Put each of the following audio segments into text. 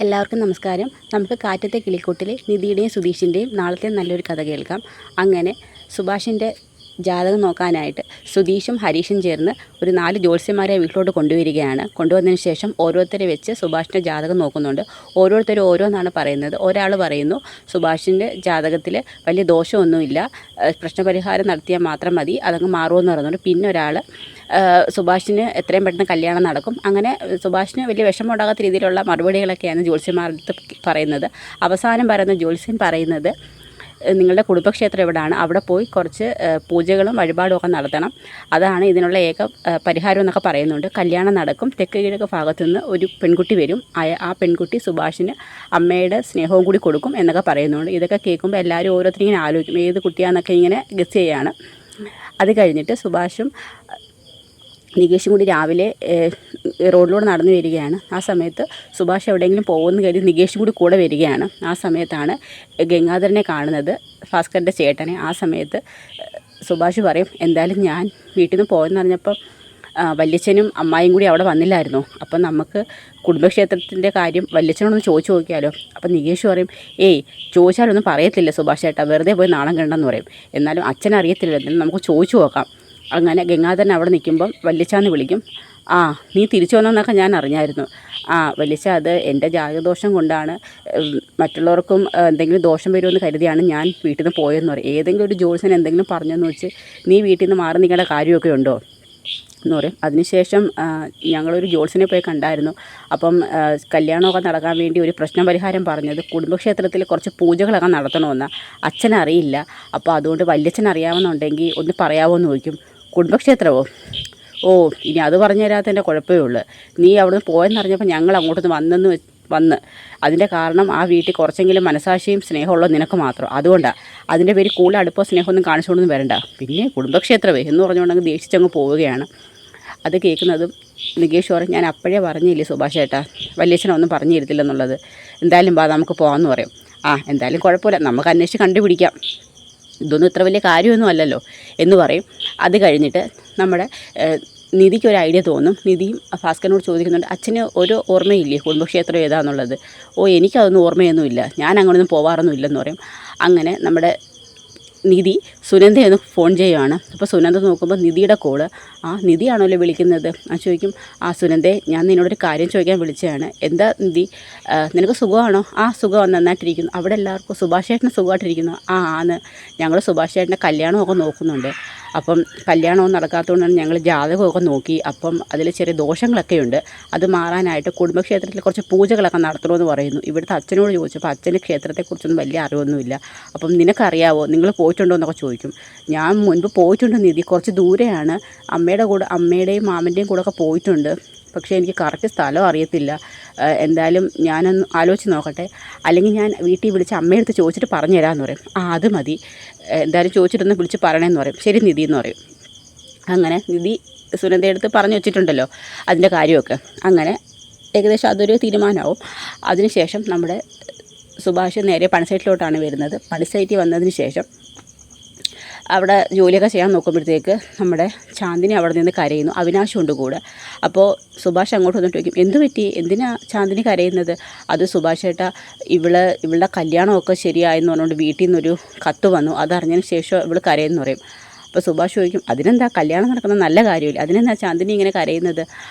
എല്ലാവർക്കും നമസ്കാരം. നമുക്ക് കാറ്റത്തെ കിളിക്കൂട്ടിലെ നിധിയുടെയും സുധീഷിൻ്റെയും നാളത്തെ നല്ലൊരു കഥ കേൾക്കാം. അങ്ങനെ സുഭാഷിൻ്റെ ജാതകം നോക്കാനായിട്ട് സുധീഷും ഹരീഷും ചേർന്ന് ഒരു 4 ജ്യോത്സ്യന്മാരെ വീട്ടിലോട്ട് കൊണ്ടുവരികയാണ്. കൊണ്ടുവന്നതിന് ശേഷം ഓരോരുത്തരെ വെച്ച് സുഭാഷിൻ്റെ ജാതകം നോക്കുന്നുണ്ട്. ഓരോരുത്തരും ഓരോന്നാണ് പറയുന്നത്. ഒരാൾ പറയുന്നു സുഭാഷിൻ്റെ ജാതകത്തിൽ വലിയ ദോഷമൊന്നുമില്ല, പ്രശ്നപരിഹാരം നടത്തിയാൽ മാത്രം മതി, അതങ്ങ് മാറുമെന്ന് പറയുന്നുണ്ട്. പിന്നെ ഒരാൾ സുഭാഷിന് എത്രയും പെട്ടെന്ന് കല്യാണം നടക്കും. അങ്ങനെ സുഭാഷിന് വലിയ വിഷമമുണ്ടാകാത്ത രീതിയിലുള്ള മറുപടികളൊക്കെയാണ് ജ്യോത്സ്യന്മാരുടെ പറയുന്നത്. അവസാനം പറയുന്ന ജ്യോത്സ്യൻ പറയുന്നത്, നിങ്ങളുടെ കുടുംബക്ഷേത്രം എവിടെയാണ്, അവിടെ പോയി കുറച്ച് പൂജകളും വഴിപാടും ഒക്കെ നടത്തണം, അതാണ് ഇതിനുള്ള ഏക പരിഹാരം എന്നൊക്കെ പറയുന്നുണ്ട്. കല്യാണം നടക്കും. തെക്ക് കിഴക്ക് ഭാഗത്തു നിന്ന് ഒരു പെൺകുട്ടി വരും. ആ പെൺകുട്ടി സുഭാഷിന് അമ്മയുടെ സ്നേഹവും കൂടി കൊടുക്കും എന്നൊക്കെ പറയുന്നുണ്ട്. ഇതൊക്കെ കേൾക്കുമ്പോൾ എല്ലാവരും ഓരോരുത്തരും ഇങ്ങനെ ആലോചിക്കും ഏത് കുട്ടിയാണെന്നൊക്കെ ഇങ്ങനെ ഗസ് ചെയ്യാണ്. അത് കഴിഞ്ഞിട്ട് സുഭാഷും നികേഷും കൂടി രാവിലെ റോഡിലൂടെ നടന്നു വരികയാണ്. ആ സമയത്ത് സുഭാഷ് എവിടെയെങ്കിലും പോകുമെന്ന് കരുതി നികേഷും കൂടി കൂടെ വരികയാണ്. ആ സമയത്താണ് ഗംഗാധരനെ കാണുന്നത്, ഭാസ്കറിൻ്റെ ചേട്ടനെ. ആ സമയത്ത് സുഭാഷ് പറയും, എന്തായാലും ഞാൻ വീട്ടിൽ നിന്ന് പോയെന്ന് പറഞ്ഞപ്പം വല്യച്ഛനും അമ്മായിയും കൂടി അവിടെ വന്നില്ലായിരുന്നോ, അപ്പം നമുക്ക് കുടുംബക്ഷേത്രത്തിൻ്റെ കാര്യം വല്യച്ഛനോടൊന്ന് ചോദിച്ചു നോക്കിയാലോ. അപ്പം നികേഷ് പറയും, ചോദിച്ചാലൊന്നും പറയത്തില്ല സുഭാഷ് ചേട്ടാ, വെറുതെ പോയി നാണം കണ്ടെന്ന് പറയും. എന്നാലും അച്ഛനറിയത്തില്ല, എന്നാലും നമുക്ക് ചോദിച്ചു നോക്കാം. അങ്ങനെ ഗംഗാധരൻ അവിടെ നിൽക്കുമ്പം വല്യച്ഛാന്ന് വിളിക്കും. നീ തിരിച്ചു വന്നതെന്നൊക്കെ ഞാൻ അറിഞ്ഞായിരുന്നു. വല്യച്ഛ, അത് എൻ്റെ ജാതകദോഷം കൊണ്ടാണ്, മറ്റുള്ളവർക്കും എന്തെങ്കിലും ദോഷം വരുമെന്ന് കരുതിയാണ് ഞാൻ വീട്ടിൽ നിന്ന് പോയെന്ന് പറയും. ഏതെങ്കിലും ഒരു ജ്യോത്സ്യൻ എന്തെങ്കിലും പറഞ്ഞെന്ന് വെച്ച് നീ വീട്ടിൽ നിന്ന് മാറി നിൽക്കേണ്ട കാര്യമൊക്കെ ഉണ്ടോ എന്ന് പറയും. അതിനുശേഷം ഞങ്ങളൊരു ജ്യോത്സ്യനെ പോയി കണ്ടായിരുന്നു. അപ്പം കല്യാണമൊക്കെ നടക്കാൻ വേണ്ടി ഒരു പ്രശ്നപരിഹാരം പറഞ്ഞത് കുടുംബക്ഷേത്രത്തിൽ കുറച്ച് പൂജകളൊക്കെ നടത്തണമെന്നാണ്. അച്ഛനറിയില്ല, അപ്പോൾ അതുകൊണ്ട് വല്യച്ഛൻ അറിയാമെന്നുണ്ടെങ്കിൽ ഒന്ന് പറയാമോ എന്ന് ചോദിക്കും. കുടുംബക്ഷേത്രമോ? ഇനി അത് പറഞ്ഞു തരാത്തതിൻ്റെ കുഴപ്പമേ ഉള്ളൂ. നീ അവിടെ നിന്ന് പോയെന്നറിഞ്ഞപ്പോൾ ഞങ്ങൾ അങ്ങോട്ടൊന്ന് വന്ന് അതിൻ്റെ കാരണം ആ വീട്ടിൽ കുറച്ചെങ്കിലും മനസാക്ഷിയും സ്നേഹമുള്ളത് നിനക്ക് മാത്രം. അതുകൊണ്ടാണ്. അതിൻ്റെ പേര് കൂടുതൽ അടുപ്പോ സ്നേഹമൊന്നും കാണിച്ചുകൊണ്ടൊന്നും വരണ്ട. പിന്നെ കുടുംബക്ഷേത്രമേ എന്ന് പറഞ്ഞുകൊണ്ടങ്ങ് ദേഷിച്ചങ്ങ് പോവുകയാണ്. അത് കേൾക്കുന്നതും നികേഷ് പറയും, ഞാൻ അപ്പോഴേ പറഞ്ഞില്ലേ സുഭാഷ് ചേട്ടാ, വല്യച്ഛനൊന്നും പറഞ്ഞു തരത്തില്ലെന്നുള്ളത്. എന്തായാലും നമുക്ക് പോകാമെന്ന് പറയും. എന്തായാലും കുഴപ്പമില്ല, നമുക്ക് അന്വേഷിച്ച് കണ്ടുപിടിക്കാം, ഇതൊന്നും ഇത്ര വലിയ കാര്യമൊന്നും അല്ലല്ലോ എന്ന് പറയും. അത് കഴിഞ്ഞിട്ട് നമ്മുടെ നിധിക്ക് ഒരു ഐഡിയ തോന്നും. നിധിയും ഭാസ്കരനോട് ചോദിക്കുന്നുണ്ട്, അച്ഛന് ഒരു ഓർമ്മയില്ലേ കുടുംബക്ഷേത്രം ഏതാണെന്നുള്ളത്? എനിക്കതൊന്നും ഓർമ്മയൊന്നുമില്ല, ഞാൻ അങ്ങനെയൊന്നും പോവാറൊന്നും ഇല്ലെന്ന് പറയും. അങ്ങനെ നമ്മുടെ നിധി സുനന്ദയൊന്ന് ഫോൺ ചെയ്യുകയാണ്. അപ്പോൾ സുനന്ദ നോക്കുമ്പോൾ നിധിയുടെ കോള്. നിധിയാണല്ലോ വിളിക്കുന്നത്. ചോദിക്കും, സുനന്ദേ, ഞാൻ നിന്നോടൊരു കാര്യം ചോദിക്കാൻ വിളിച്ചതാണ്. എന്താ നിധി, നിനക്ക് സുഖമാണോ? സുഖമാണ്, നന്നായിട്ടിരിക്കുന്നു. അവിടെ എല്ലാവർക്കും സുഭാഷ് ചേട്ടന് സുഖമായിട്ടിരിക്കുന്നു? ആണ്, ഞങ്ങൾ സുഭാഷ് ചേട്ടൻ്റെ കല്യാണമൊക്കെ നോക്കുന്നുണ്ട്. അപ്പം കല്യാണമൊന്നും നടക്കാത്തതുകൊണ്ടാണ് ഞങ്ങൾ ജാതകമൊക്കെ നോക്കി. അപ്പം അതിൽ ചെറിയ ദോഷങ്ങളൊക്കെ ഉണ്ട്. അത് മാറാനായിട്ട് കുടുംബക്ഷേത്രത്തിൽ കുറച്ച് പൂജകളൊക്കെ നടത്തണമെന്ന് പറയുന്നു. ഇവിടുത്തെ അച്ഛനോട് ചോദിച്ചപ്പോൾ അച്ഛന് ക്ഷേത്രത്തെക്കുറിച്ചൊന്നും വലിയ അറിവൊന്നുമില്ല. അപ്പം നിനക്കറിയാവോ, നിങ്ങൾ പോയിട്ടുണ്ടോ എന്നൊക്കെ ചോദിക്കും. ഞാൻ മുൻപ് പോയിട്ടുണ്ട് നിധി, കുറച്ച് ദൂരെയാണ്. അമ്മയുടെയും മാമൻ്റെയും കൂടെ ഒക്കെ പോയിട്ടുണ്ട്. പക്ഷേ എനിക്ക് കറക്റ്റ് സ്ഥലം അറിയത്തില്ല. എന്തായാലും ഞാനൊന്ന് ആലോചിച്ച് നോക്കട്ടെ, അല്ലെങ്കിൽ ഞാൻ വീട്ടിൽ വിളിച്ച് അമ്മയെടുത്ത് ചോദിച്ചിട്ട് പറഞ്ഞു തരാമെന്ന് പറയും. അത് മതി, എന്തായാലും ചോദിച്ചിട്ടൊന്ന് വിളിച്ച് പറയണമെന്ന് പറയും. ശരി നിധി എന്ന് പറയും. അങ്ങനെ നിധി സുനന്ദയെടുത്ത് പറഞ്ഞു വെച്ചിട്ടുണ്ടല്ലോ അതിൻ്റെ കാര്യമൊക്കെ. അങ്ങനെ ഏകദേശം അതൊരു തീരുമാനമാവും. അതിനുശേഷം നമ്മുടെ സുഭാഷ് നേരെ പണിസൈറ്റിലോട്ടാണ് വരുന്നത്. പണിസൈറ്റിൽ വന്നതിന് ശേഷം അവിടെ ജോലിയൊക്കെ ചെയ്യാൻ നോക്കുമ്പോഴത്തേക്ക് നമ്മുടെ ചാന്ദിനി അവിടെ നിന്ന് കരയുന്നു. അവിനാശുണ്ട് കൂടെ. അപ്പോൾ സുഭാഷ് അങ്ങോട്ട് വന്നിട്ട് ചോദിക്കും, എന്ത് പറ്റി, എന്തിനാ ചാന്ദിനി കരയുന്നത്? അത് സുഭാഷ് ചേട്ടാ, ഇവളുടെ കല്യാണമൊക്കെ ശരിയായെന്ന് പറഞ്ഞുകൊണ്ട് വീട്ടിൽ നിന്നൊരു കത്ത് വന്നു, അതറിഞ്ഞതിന് ശേഷം ഇവൾ കരയെന്ന് പറയും. അപ്പോൾ സുഭാഷ് ചോദിക്കും, അതിനെന്താ, കല്യാണം നടക്കുന്നത് നല്ല കാര്യമില്ല, അതിനെന്താ ചാന്ദിനി ഇങ്ങനെ കരയുന്നത്?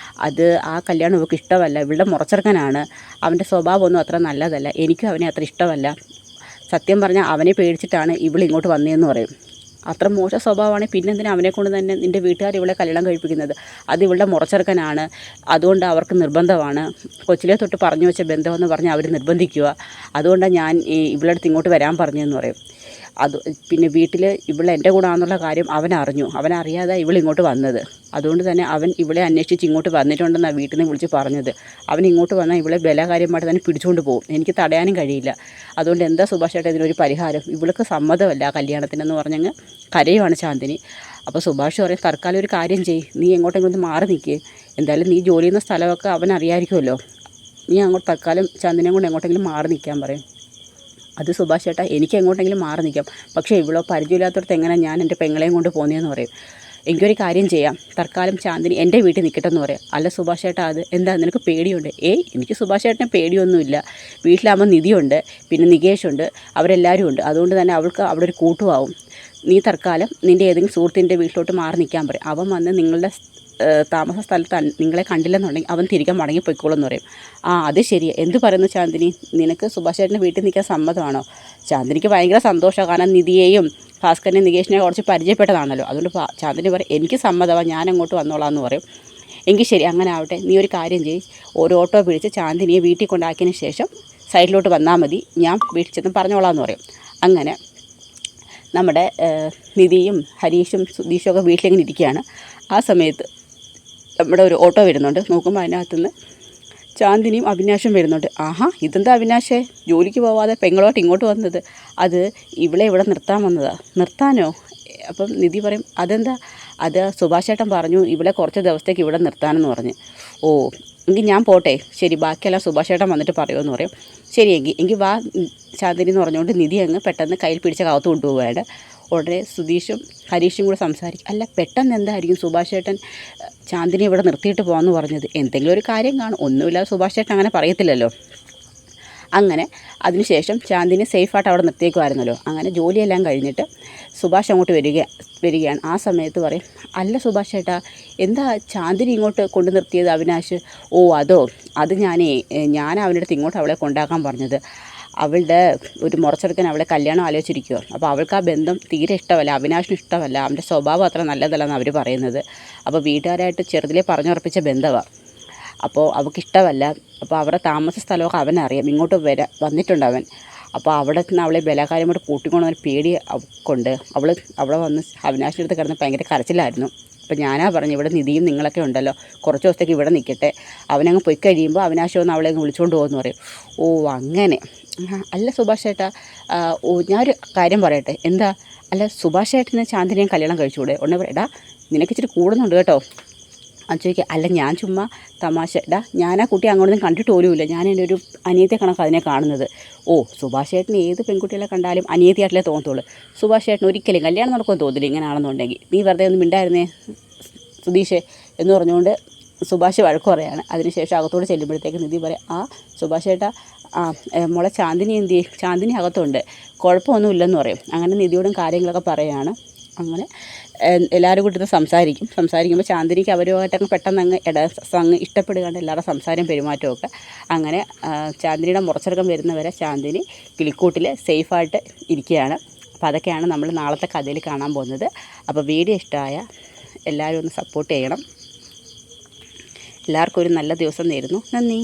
അത് ആ കല്യാണം ഇവൾക്ക് ഇഷ്ടമല്ല, ഇവളുടെ മുറച്ചെറുക്കനാണ്, അവൻ്റെ സ്വഭാവമൊന്നും അത്ര നല്ലതല്ല, എനിക്കും അവനെ അത്ര ഇഷ്ടമല്ല. സത്യം പറഞ്ഞാൽ അവനെ പേടിച്ചിട്ടാണ് ഇവളിങ്ങോട്ട് വന്നതെന്ന് പറയും. അത്ര മോശ സ്വഭാവമാണെങ്കിൽ പിന്നെന്തിനാ അവനെ കൊണ്ട് തന്നെ നിൻ്റെ വീട്ടുകാർ ഇവളെ കല്യാണം കഴിപ്പിക്കുന്നത്? അത് ഇവളുടെ മുറച്ചെറുക്കനാണ്, അതുകൊണ്ട് അവർക്ക് നിർബന്ധമാണ്, കൊച്ചിലെ തൊട്ട് പറഞ്ഞു വെച്ച ബന്ധമെന്ന് പറഞ്ഞ് അവർ നിർബന്ധിക്കുക, അതുകൊണ്ടാണ് ഞാൻ ഇവളുടെ ഇങ്ങോട്ട് വരാൻ പറഞ്ഞതെന്ന് പറയും. പിന്നെ വീട്ടിൽ ഇവൾ എൻ്റെ കൂടെ ആണെന്നുള്ള കാര്യം അവനറിയാതെ ഇവളിങ്ങോട്ട് വന്നത്. അതുകൊണ്ട് തന്നെ അവൻ ഇവളെ അന്വേഷിച്ച് ഇങ്ങോട്ട് വന്നിട്ടുണ്ടെന്നാണ് വീട്ടിൽ നിന്ന് വിളിച്ച് പറഞ്ഞത്. അവൻ ഇങ്ങോട്ട് വന്നാൽ ഇവളെ ബലകാര്യമായിട്ട് തന്നെ പിടിച്ചുകൊണ്ട് പോകും, എനിക്ക് തടയാനും കഴിയില്ല. അതുകൊണ്ട് എന്താ സുഭാഷ് ചേട്ടാ ഇതിനൊരു പരിഹാരം? ഇവൾക്ക് സമ്മതമല്ല കല്യാണത്തിനെന്ന് പറഞ്ഞങ്ങ് കരയുവാണ് ചാന്ദിനി. അപ്പോൾ സുഭാഷ് പറയും, തൽക്കാലം ഒരു കാര്യം ചെയ്യ്, നീ എങ്ങോട്ടെങ്കിലും മാറി നിൽക്കുക, എന്തായാലും നീ ജോലി ചെയ്യുന്ന സ്ഥലമൊക്കെ അവനറിയാമായിരിക്കുമല്ലോ, നീ അങ്ങോട്ട് തൽക്കാലം ചാന്ദിനിയെ കൊണ്ട് എങ്ങോട്ടെങ്കിലും മാറി നിൽക്കാൻ പറയും. അത് സുഭാഷ് ചേട്ടാ, എനിക്ക് എങ്ങോട്ടെങ്കിലും മാറി നിൽക്കാം, പക്ഷേ ഇവളോ പരിചയമില്ലാത്തടത്ത് എങ്ങനെ ഞാൻ എൻ്റെ പെങ്ങളെയും കൊണ്ട് പോകുന്നതെന്ന് പറയും. എനിക്കൊരു കാര്യം ചെയ്യാം, തൽക്കാലം ചാന്ദിനി എൻ്റെ വീട്ടിൽ നിൽക്കട്ടെന്ന് പറയാം. അല്ല സുഭാഷ് ചേട്ടാ, അത് എന്താ നിനക്ക് പേടിയുണ്ട്? എനിക്ക് സുഭാഷ് ചേട്ടനെ പേടിയൊന്നുമില്ല. വീട്ടിലാകുമ്പോൾ നിധിയുണ്ട്, പിന്നെ നികേഷുണ്ട്, അവരെല്ലാവരും ഉണ്ട്. അതുകൊണ്ട് തന്നെ അവൾക്ക് അവിടെ ഒരു കൂട്ടുമാവും. നീ തൽക്കാലം നിൻ്റെ ഏതെങ്കിലും സുഹൃത്തിൻ്റെ വീട്ടിലോട്ട് മാറി നിൽക്കാൻ പറയും. അവൻ വന്ന് നിങ്ങളുടെ താമസ സ്ഥലത്ത് നിങ്ങളെ കണ്ടില്ലെന്നുണ്ടെങ്കിൽ അവൻ തിരികെ മടങ്ങിപ്പോയിക്കോളെന്ന് പറയും. അത് ശരി. എന്ത് പറയുന്നു ചാന്ദിനി, നിനക്ക് സുഭാഷ് ചേട്ടൻ്റെ വീട്ടിൽ നിൽക്കാൻ സമ്മതമാണോ? ചാന്ദിനിക്ക് ഭയങ്കര സന്തോഷമാണ്. കാരണം നിധിയെയും ഭാസ്കരനെയും നികേഷിനെയും കുറച്ച് പരിചയപ്പെട്ടതാണല്ലോ. അതുകൊണ്ട് ചാന്ദിനി പറയും, എനിക്ക് സമ്മതമാണ്, ഞാൻ അങ്ങോട്ട് വന്നോളാം എന്ന് പറയും. എങ്കിൽ ശരി, അങ്ങനെ ആവട്ടെ. നീ ഒരു കാര്യം ചെയ്യ്, ഒരു ഓട്ടോ പിടിച്ച് ചാന്ദിനിയെ വീട്ടിൽ കൊണ്ടാക്കിയതിന് ശേഷം സൈഡിലോട്ട് വന്നാൽ മതി, ഞാൻ വീട്ടിൽ ചെന്ന് പറഞ്ഞോളാം എന്ന് പറയും. അങ്ങനെ നമ്മുടെ നിധിയും ഹരീഷും സുധീഷും ഒക്കെ വീട്ടിലിങ്ങനെ ഇരിക്കുകയാണ്. ആ സമയത്ത് നമ്മുടെ ഒരു ഓട്ടോ വരുന്നുണ്ട്. നോക്കുമ്പോൾ അതിനകത്തുനിന്ന് ചാന്ദിനിയും അവിനാശും വരുന്നുണ്ട്. ഇതെന്താ അവിനാശേ ജോലിക്ക് പോവാതെ പെങ്ങളോട്ട് ഇങ്ങോട്ട് വന്നത്? അത് ഇവിടെ നിർത്താൻ വന്നതാ. നിർത്താനോ? അപ്പം നിധി പറയും, അതെന്താ? അത് സുഭാഷ് ചേട്ടൻ പറഞ്ഞു ഇവിടെ കുറച്ച് ദിവസത്തേക്ക് ഇവിടെ നിർത്താനെന്ന് പറഞ്ഞ്. എങ്കിൽ ഞാൻ പോട്ടെ. ശരി, ബാക്കിയെല്ലാം സുഭാഷ് ചേട്ടൻ വന്നിട്ട് പറയുമെന്ന് പറയും. ശരി, എങ്കിൽ വാ ചാന്ദിനി എന്ന് പറഞ്ഞുകൊണ്ട് നിധി അങ്ങ് പെട്ടെന്ന് കയ്യിൽ പിടിച്ച കാത്തു കൊണ്ടുപോവുകയാണ്. ഉടനെ സുധീഷും ഹരീഷും കൂടെ സംസാരിക്കും. അല്ല, പെട്ടെന്ന് എന്തായിരിക്കും സുഭാഷ് ചേട്ടൻ ചാന്ദിനി ഇവിടെ നിർത്തിയിട്ട് പോകാമെന്ന് പറഞ്ഞത്? എന്തെങ്കിലും ഒരു കാര്യം കാണും. ഒന്നുമില്ലാതെ സുഭാഷ് ചേട്ടൻ അങ്ങനെ പറയത്തില്ലല്ലോ. അങ്ങനെ അതിനുശേഷം ചാന്ദിനി സേഫായിട്ട് അവിടെ നിർത്തിയേക്കുമായിരുന്നല്ലോ. അങ്ങനെ ജോലിയെല്ലാം കഴിഞ്ഞിട്ട് സുഭാഷ് അങ്ങോട്ട് വരികയാണ്. ആ സമയത്ത് പറയും, അല്ല സുഭാഷ് ചേട്ടാ, എന്താ ചാന്ദിനി ഇങ്ങോട്ട് കൊണ്ടു നിർത്തിയത് അവിനാശ്? അതോ, അത് ഞാൻ അവൻ്റെ അടുത്ത് ഇങ്ങോട്ട് അവളെ കൊണ്ടാക്കാൻ പറഞ്ഞത്. അവളുടെ ഒരു മുറച്ചെടുക്കാൻ അവളെ കല്യാണം ആലോചിച്ചിരിക്കുമോ. അപ്പോൾ അവൾക്ക് ആ ബന്ധം തീരെ ഇഷ്ടമല്ല, അവിനാശിന് ഇഷ്ടമല്ല, അവൻ്റെ സ്വഭാവം അത്ര നല്ലതല്ലെന്ന് അവർ പറയുന്നത്. അപ്പോൾ വീട്ടുകാരായിട്ട് ചെറുതിലേ പറഞ്ഞുറപ്പിച്ച ബന്ധമാണ്. അപ്പോൾ അവൾക്കിഷ്ടമല്ല. അപ്പോൾ അവരുടെ താമസ സ്ഥലമൊക്കെ അവനറിയാം, ഇങ്ങോട്ട് വന്നിട്ടുണ്ട് അവൻ. അപ്പോൾ അവിടെ നിന്ന് അവളെ ബലാകാര്യമായിട്ട് കൂട്ടിക്കൊണ്ടുവന്നൊരു പേടി കൊണ്ട് അവളെ വന്ന് അവിനാശിൻ്റെ അടുത്ത് കിടന്ന് ഭയങ്കര കരച്ചിലായിരുന്നു. അപ്പോൾ ഞാനാ പറഞ്ഞു, ഇവിടെ നിധിയും നിങ്ങളൊക്കെ ഉണ്ടല്ലോ, കുറച്ച് ദിവസത്തേക്ക് ഇവിടെ നിൽക്കട്ടെ, അവനങ്ങ് പോയി കഴിയുമ്പോൾ അവിനാശം ഒന്ന് അവളെ അങ്ങ് വിളിച്ചുകൊണ്ട് പോകുമെന്ന് പറയും. അങ്ങനെ. അല്ല സുഭാഷ് ചേട്ടാ, ഞാനൊരു കാര്യം പറയട്ടെ. എന്താ? അല്ല, സുഭാഷ് ചേട്ടന് ചാന്ദിനിയെ കല്യാണം കഴിച്ചുകൂടെ? ഉടനെ പറയടാ, നിനക്ക് ഇച്ചിരി കൂടുന്നുണ്ട് കേട്ടോ. അത് ചോദിക്കുക, അല്ല ഞാൻ ചുമ്മാ തമാശ. ഞാൻ ആ കുട്ടി അങ്ങോട്ടൊന്നും കണ്ടിട്ട് പോലുമില്ല, ഞാൻ എൻ്റെ ഒരു അനിയത്തിയെ കണക്ക് അതിനെ കാണുന്നത്. സുഭാഷ് ചേട്ടന് ഏത് പെൺകുട്ടികളെ കണ്ടാലും അനിയത്തിയായിട്ടല്ലേ തോന്നത്തുള്ളൂ. സുഭാഷ് ചേട്ടന് ഒരിക്കലും കല്യാണം നടക്കുമെന്ന് തോന്നില്ല ഇങ്ങനെയാണെന്നുണ്ടെങ്കിൽ. നീ വെറുതെ ഒന്നും മിണ്ടായിരുന്നേ സുധീഷേ എന്ന് പറഞ്ഞുകൊണ്ട് സുഭാഷ് വഴക്ക് പറയാണ്. അതിനുശേഷം അകത്തോട് ചെല്ലുമ്പോഴത്തേക്ക് നിധി പറയാം, സുഭാഷ് ചേട്ടാ, മോളെ ചാന്ദിനി എന്ത് ചെയ്യും? ചാന്ദിനി അകത്തുണ്ട്, കുഴപ്പമൊന്നുമില്ലെന്ന് പറയും. അങ്ങനെ നിധിയോടും കാര്യങ്ങളൊക്കെ പറയുകയാണ്. അങ്ങനെ എല്ലാവരും കൂടി സംസാരിക്കുമ്പോൾ ചാന്ദിനിക്ക് അവരുമായിട്ടങ്ങ് പെട്ടെന്ന് അങ്ങ് ഇഷ്ടപ്പെടുകയാണ് എല്ലാവരുടെ സംസാരം പെരുമാറ്റമൊക്കെ. അങ്ങനെ ചാന്ദിനിയുടെ മുറച്ചെടുക്കം വരുന്നവരെ ചാന്ദിനി കിളിക്കൂട്ടിൽ സേഫായിട്ട് ഇരിക്കുകയാണ്. അപ്പോൾ അതൊക്കെയാണ് നമ്മൾ നാളത്തെ കഥയിൽ കാണാൻ പോകുന്നത്. അപ്പോൾ വീഡിയോ ഇഷ്ടമായ എല്ലാവരും ഒന്ന് സപ്പോർട്ട് ചെയ്യണം. എല്ലാവർക്കും ഒരു നല്ല ദിവസം നേരുന്നു. നന്ദി.